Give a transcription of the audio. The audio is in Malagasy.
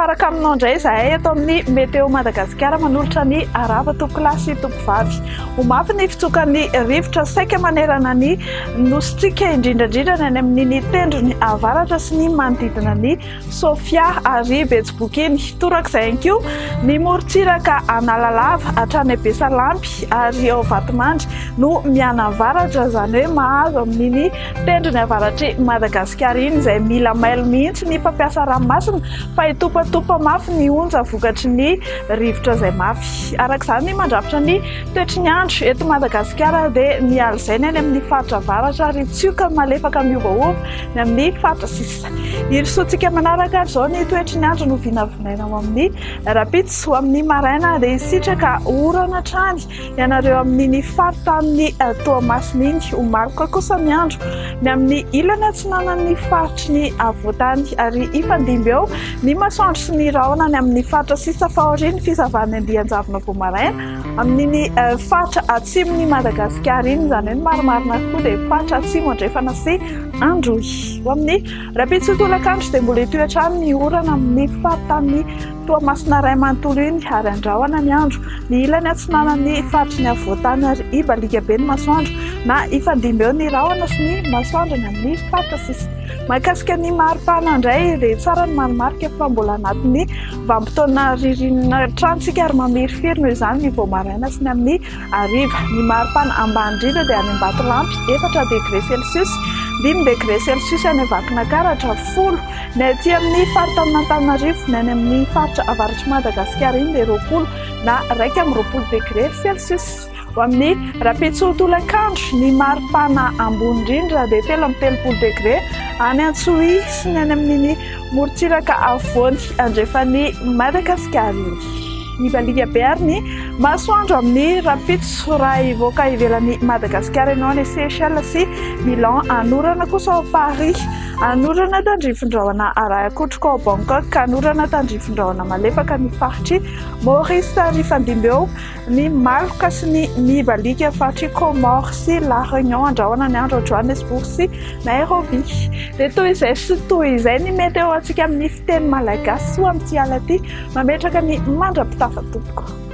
mifaraka aminao indray zahay eto amin'ny Météo Madagasikara manolotra ny arava topilasy topovavy. Ho mafy ny fitsokan'ny rivotra saika manerana ny nositsika indrindrandrindra ny amin'ny tendrony avaratra sy ny manodidina ny Sofia ary Betsibokiny. Torak'izay ihany koa ny morontsiraka Analalava hatrany Besalampy ary ao Vatomandry no mianavaratra, izany hoe mahazo amin'ny tendrony avaratry Madagasikara iny, izay mila mailo mihitsy ny mpampiasa ranomasina fa hitopatopa mafy ny onja vokatry ny rivotra izay mafy. Arak'izany ny mandrafitra ny toetry ny andro eto Madagasikara dia ny alizaina any amin'ny faritra avaratra ary tsioka malefaka miovaova ny amin'ny faritra sisa. Irisotsika manaraka izao ny toetry ny andro no vinavinaina ao amin'ny Rapitso. Ho amin'ny maraina dia isitraka orana trany ianareo amin'ny faritanin'ny Toamasina iny. Omaroka kosa ny andro ny amin'ny ilany atsinanan'ny faritry ny avoatany ary ifandimby eo ny masoandro sy ny rahona ny amin'ny faritra sisa faoriany fisavany andian-javona voamaraina amin'ny faritra atsimon'ny Madagasikara iny, izany hoe marimarina koa dia faritra atsimo andrefana sy androy. Ho amin'ny Rapitso tolakandro dia mbola hitoetra ny orana amin'ny faritanin'ny Toamasina Ray manontolo iny ary andrahoana ny andro ny ilany atsinanan'ny faritry ny avoatany ary ibalika be ny masoandro na ifandimby eo ny rahona sy ny masoandro ny amin'ny faritra sisa. Mahakasika ny maripana indray dia tsara ny manimarika fa mbola anatin'ny vanim-potoana ririnina trantsika ary mamirifiry noho izany ny voamaraina sy ny amin'ny hariva. Ny maripana ambany indrindra dia any Ambatolampy 4 degré Celsius, 5 degré Celsius any Vakinankaratra, 10 ny aty amin'ny faritanin'Antananarivo ny any amin'ny faritra avaratry Madagasikara iny dia 20 na 2 degré Celsius. Ho amin'ny Rapitso tolakandro ny maripana ambony indrindra dia 13 degré any Antsohihy sy ny any amin'ny morontsiraka afovoany andrefan'ny Madagasikara iny. Ibalika be ary ny masoandro amin'ny Rapitso raha hivoaka ivelan'ny Madagasikara ianao ny Seychelles sy Milan. Anorana kosa ao Paris, anorana tandrifondrahona Arakotroko ao Bangkok, anorana tandrifondrahona malefaka ny faritry Maurice ary ifandimby eo ny Maroka sy ny mibalika faritry Comore sy La Réunion, andrahoana ny andro Johannesburg sy Nairobi. Dia toy izay sy toy izay ny meteo antsika amin'ny fiteny malagasy ho amin'ity ala ity, mametraka ny mandrapitafa tompoko.